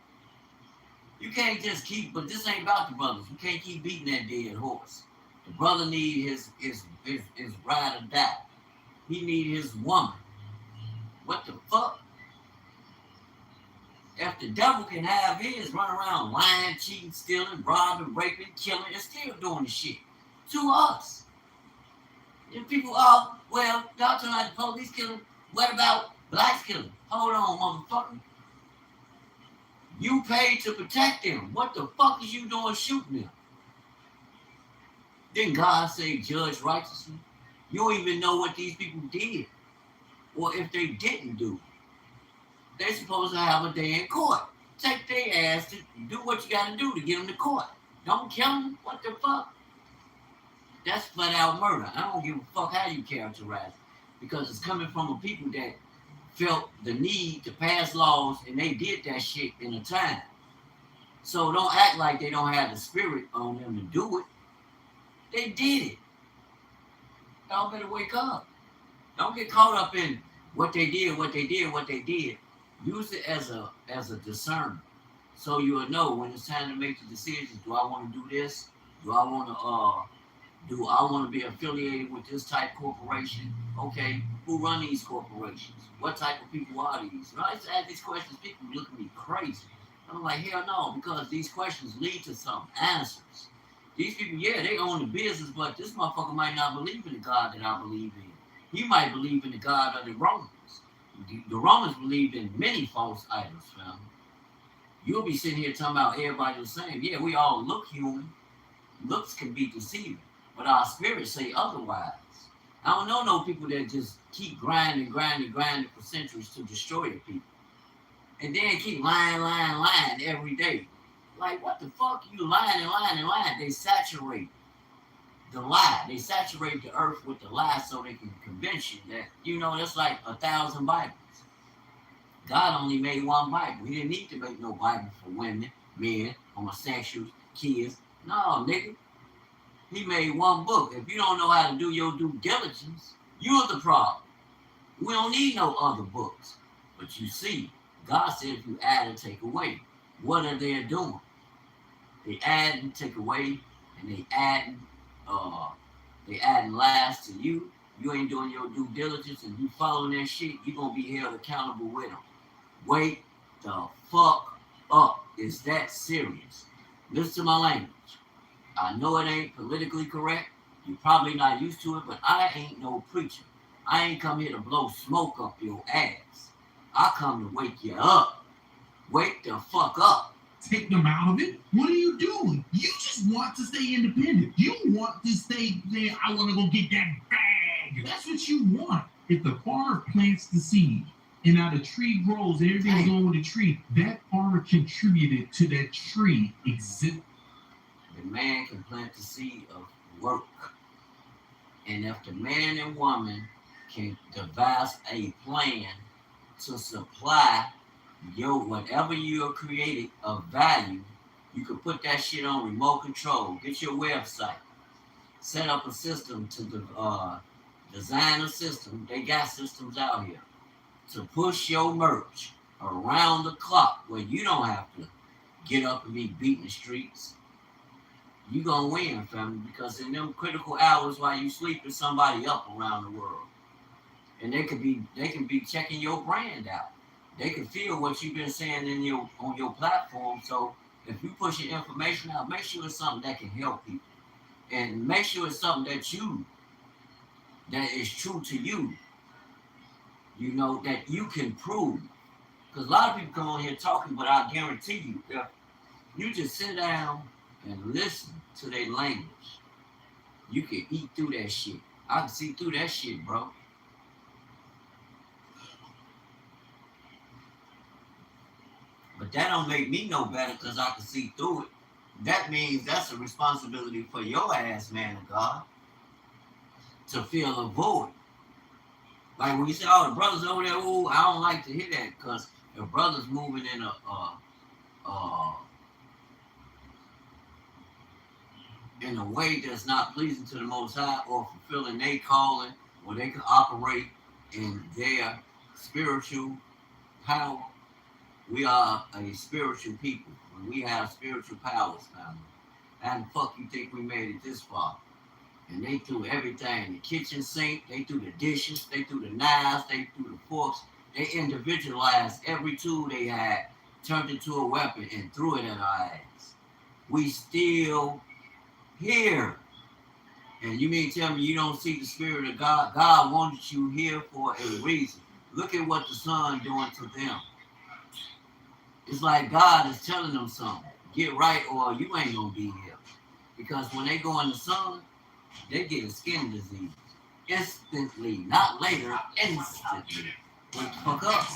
You can't just but this ain't about the brothers. You can't keep beating that dead horse. The brother need his ride or die. He need his woman. What the fuck? If the devil can have his, run around lying, cheating, stealing, robbing, raping, killing, and still doing the shit to us. And people, y'all talking about the police killing. What about blacks killing? Hold on, motherfucker. You paid to protect them. What the fuck is you doing shooting them? Didn't God say judge righteously? You don't even know what these people did. Or if they didn't do. They're supposed to have a day in court. Take their ass to do what you gotta do to get them to court. Don't kill them. What the fuck? That's flat out murder. I don't give a fuck how you characterize it. Because it's coming from a people that felt the need to pass laws and they did that shit in a time. So don't act like they don't have the spirit on them to do it. They did it. Y'all better wake up. Don't get caught up in what they did. Use it as a discernment, so you'll know when it's time to make the decisions. Do I want to do this? Do I want to be affiliated with this type of corporation? Okay, who run these corporations? What type of people are these? When I used to ask these questions, people look at me crazy. I'm like, hell no, because these questions lead to some answers. These people, yeah, they own the business, but this motherfucker might not believe in the God that I believe in. He might believe in the God of the Romans. The Romans believed in many false idols, fam. You'll be sitting here talking about everybody the same. Yeah, we all look human. Looks can be deceiving, but our spirits say otherwise. I don't know no people that just keep grinding for centuries to destroy the people. And then keep lying every day. Like, what the fuck? You lying. They saturate the lie. They saturate the earth with the lie so they can convince you that, that's like 1,000 Bibles. God only made one Bible. He didn't need to make no Bible for women, men, homosexuals, kids. No, nigga. He made one book. If you don't know how to do your due diligence, you're the problem. We don't need no other books. But you see, God said if you add and take away, what are they doing? They add and take away, and they adding lies to you. You ain't doing your due diligence, and you following that shit, you're going to be held accountable with them. Wake the fuck up. It's that serious. Listen to my language. I know it ain't politically correct. You're probably not used to it, but I ain't no preacher. I ain't come here to blow smoke up your ass. I come to wake you up. Wake the fuck up. Take them out of it. What are you doing? You just want to stay independent. You want to stay there. I want to go get that bag. That's what you want. If the farmer plants the seed and now the tree grows and everything's going with the tree, that farmer contributed to that tree exist. The man can plant the seed of work. And if the man and woman can devise a plan to supply whatever you are created of value, you can put that shit on remote control. Get your website. Set up a system to design a system. They got systems out here to push your merch around the clock where you don't have to get up and be beating the streets. You gonna win, family, because in them critical hours while you sleeping, somebody up around the world. And they can be checking your brand out. They can feel what you've been saying on your platform. So if you push your information out, make sure it's something that can help people. And make sure it's something that is true to you. That you can prove. Because a lot of people come on here talking, but I guarantee you, if you just sit down and listen to their language, you can eat through that shit. I can see through that shit, bro. But that don't make me no better because I can see through it. That means that's a responsibility for your ass, man of God, to fill a void. Like when you say, oh, the brothers over there, ooh, I don't like to hear that, because if brothers moving in a way that's not pleasing to the Most High or fulfilling their calling, where they can operate in their spiritual power. We are a spiritual people. When we have spiritual powers, family. How the fuck you think we made it this far? And they threw everything. The kitchen sink, they threw the dishes, they threw the knives, they threw the forks. They individualized every tool they had, turned it to a weapon, and threw it at our ass. We still here. And you mean tell me you don't see the spirit of God? God wanted you here for a reason. Look at what the Son doing to them. It's like God is telling them something. Get right or you ain't gonna be here. Because when they go in the sun, they get a skin disease. Instantly. Not later, instantly. Wake the fuck up.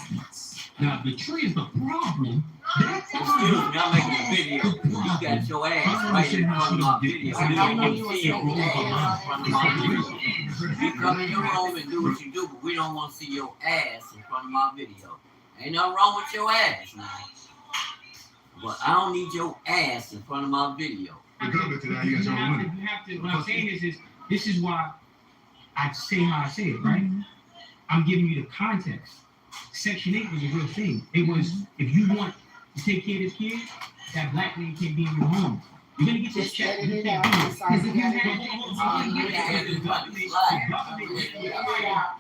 Now the tree is the problem. Excuse me, I'm making a video. You got your ass right in front of my video. You don't want to see your ass in front of my video. You come in your room and do what you do, but we don't want to see your ass in front of my video. Ain't nothing wrong with your ass now. But I don't need your ass in front of my video. You have to, what I'm saying is this is why I say how I say it, right? I'm giving you the context. Section 8 was a real thing. It was, if you want to take care of this kid, that black man can't be in your home. You're gonna get this check. You can't do it. Because if you had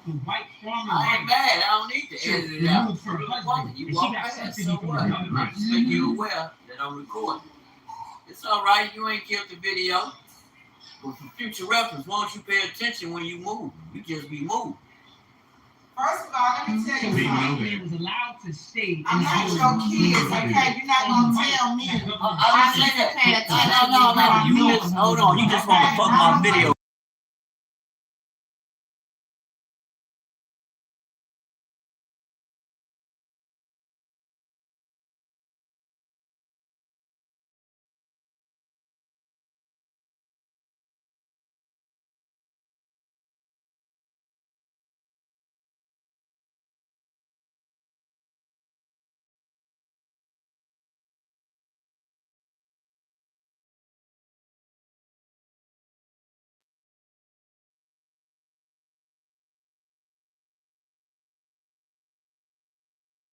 the white farmer, I ain't mad. I don't need to edit it out. removed her husband, Woman, and you she walk got past, custody so from what? another man. Just make you aware that I'm recording. It's all right. You ain't killed the video. But for future reference, why don't you pay attention when you move? You just be moved. First of all, let me tell So you the something. white man was allowed to stay. I'm not your kids, okay? You're not gonna tell me. I didn't say that. No. You just, hold on. You just want to fuck my video.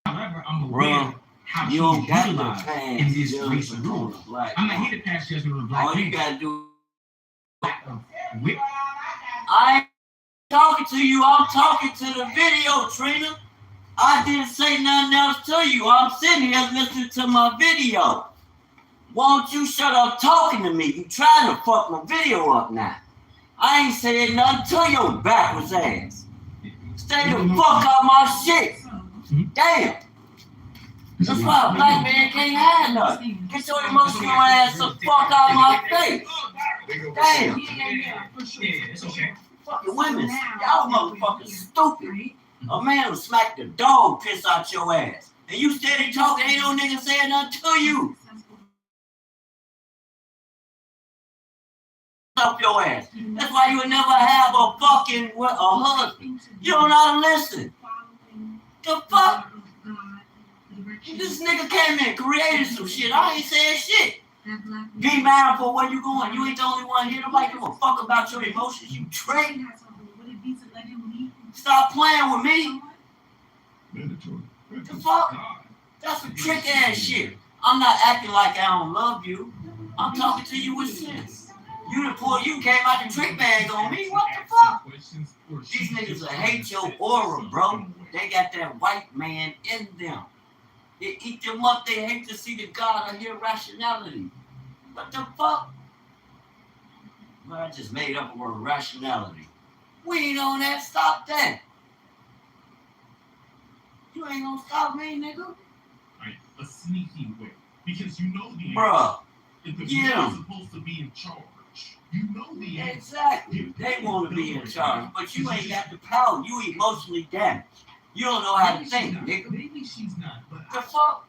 However, I'm aware Bro, how you don't she's got utilized to in pass this judgment racial on rule. a black I'm not man. here to pass judgment on a black All you man. gotta do. Whip. I ain't talking to you. I'm talking to the video, Trina. I didn't say nothing else to you. I'm sitting here listening to my video. Won't you shut up talking to me? You trying to fuck my video up now. I ain't saying nothing to your backwards ass. Stay the fuck out my shit. Damn. That's why a black man can't have nothing. Get your emotional ass the fuck out my face. Damn. Yeah, it's okay. Fucking women, y'all motherfuckers stupid. A man will smack the dog piss out your ass. And you steady talking, ain't no nigga saying nothing to you. Up your ass. That's why you would never have a fucking husband. You don't know how to listen. The fuck? This nigga came in, created some shit. I ain't saying shit. Be mindful where you going. You ain't the only one here. Nobody give a fuck about your emotions. You trick. Stop playing with me. The fuck? That's some trick ass shit. I'm not acting like I don't love you. I'm talking to you with sense. You came out the trick bag on me. What the fuck? These niggas will hate your aura, bro. They got that white man in them. They eat them up. They hate to see the God of irrationality. What the fuck? Well, I just made up the word rationality. We ain't on that. Stop that. You ain't gonna stop me, nigga. Right, a sneaky way. Because you know the Bruh. If the Yeah. is supposed to be in charge, you know the answer. Exactly. They want to be in charge, but you ain't got the power. You emotionally damaged. You don't know how to think, nigga. Maybe she's not, but The fuck?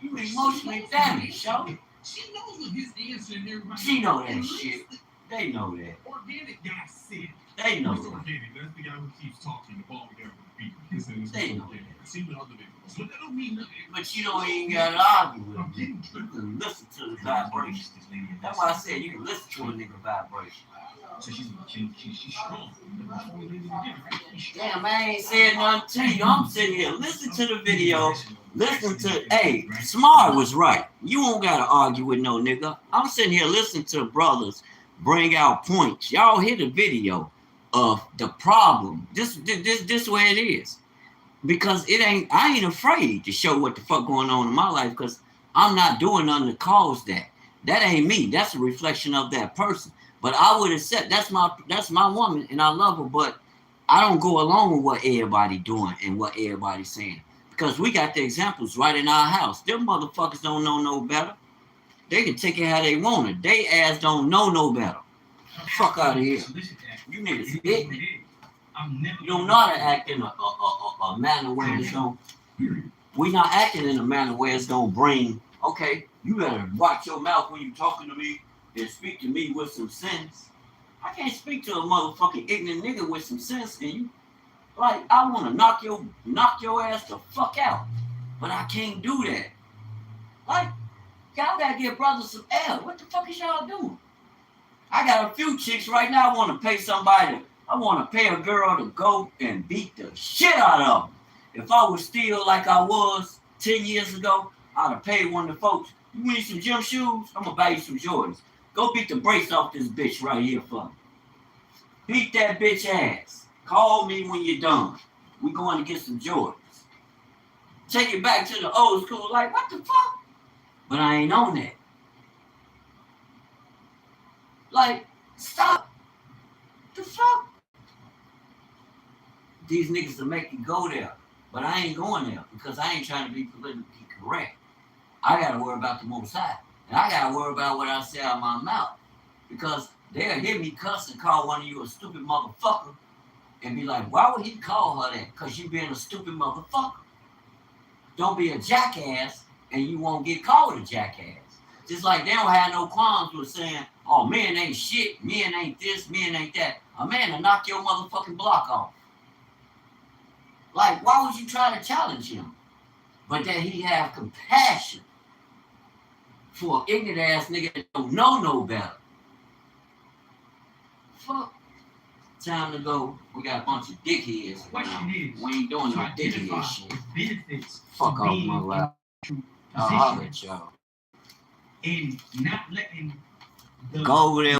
You emotionally damaged, yo. she knows what his answer and everybody. She know that shit. They know that. Organic guy said. They know Mr. that. Organic, that's the guy who keeps talking the ball together with people. His name is They Mr. know Organic. See with other videos. But that don't mean nothing. But you don't even gotta argue with I'm them. getting You tripped. can listen to the vibration. That's why I said you can listen to a nigga vibration. So she's strong. Damn, I ain't saying nothing to you. I'm sitting here listening to the video. Listen to, hey, Smart was right. You don't gotta argue with no nigga. I'm sitting here listening to brothers bring out points. Y'all hear the video of the problem. This way it is. Because I ain't afraid to show what the fuck going on in my life because I'm not doing nothing to cause that. That ain't me. That's a reflection of that person. But I would accept that's my woman and I love her, but I don't go along with what everybody doing and what everybody's saying. Because we got the examples right in our house. Them motherfuckers don't know no better. They can take it how they want it. They ass don't know no better. Fuck out of here. You niggas ignorant. You don't know how to act in a manner where it's going. We not acting in a manner where it's gonna bring. Okay, you better watch your mouth when you talking to me and speak to me with some sense. I can't speak to a motherfucking ignorant nigga with some sense, and you like I want to knock your ass the fuck out, but I can't do that. Like y'all gotta give brothers some L. What the fuck is y'all doing? I got a few chicks right now. I want to pay somebody I want to pay a girl to go and beat the shit out of them. If I was still like I was 10 years ago, I'd have paid one of the folks, you need some gym shoes? I'm going to buy you some Jordans. Go beat the brakes off this bitch right here for me. Beat that bitch ass. Call me when you're done. We going to get some Jordans. Take it back to the old school, like, what the fuck? But I ain't on that. Like, stop. The fuck? These niggas will make you go there. But I ain't going there because I ain't trying to be politically correct. I got to worry about the Most High. And I got to worry about what I say out of my mouth. Because they'll hear me cuss and call one of you a stupid motherfucker and be like, why would he call her that? Because you being a stupid motherfucker. Don't be a jackass and you won't get called a jackass. Just like they don't have no qualms with saying, oh, men ain't shit, men ain't this, men ain't that. A man will knock your motherfucking block off. Like, why would you try to challenge him? But that he have compassion for an ignorant ass nigga that don't know no better. Fuck. Time to go. We got a bunch of dickheads. Question is, we ain't doing no to dickhead identify shit. benefits Fuck of off being my lap. in I'll holler position at y'all. and not letting the Go over there.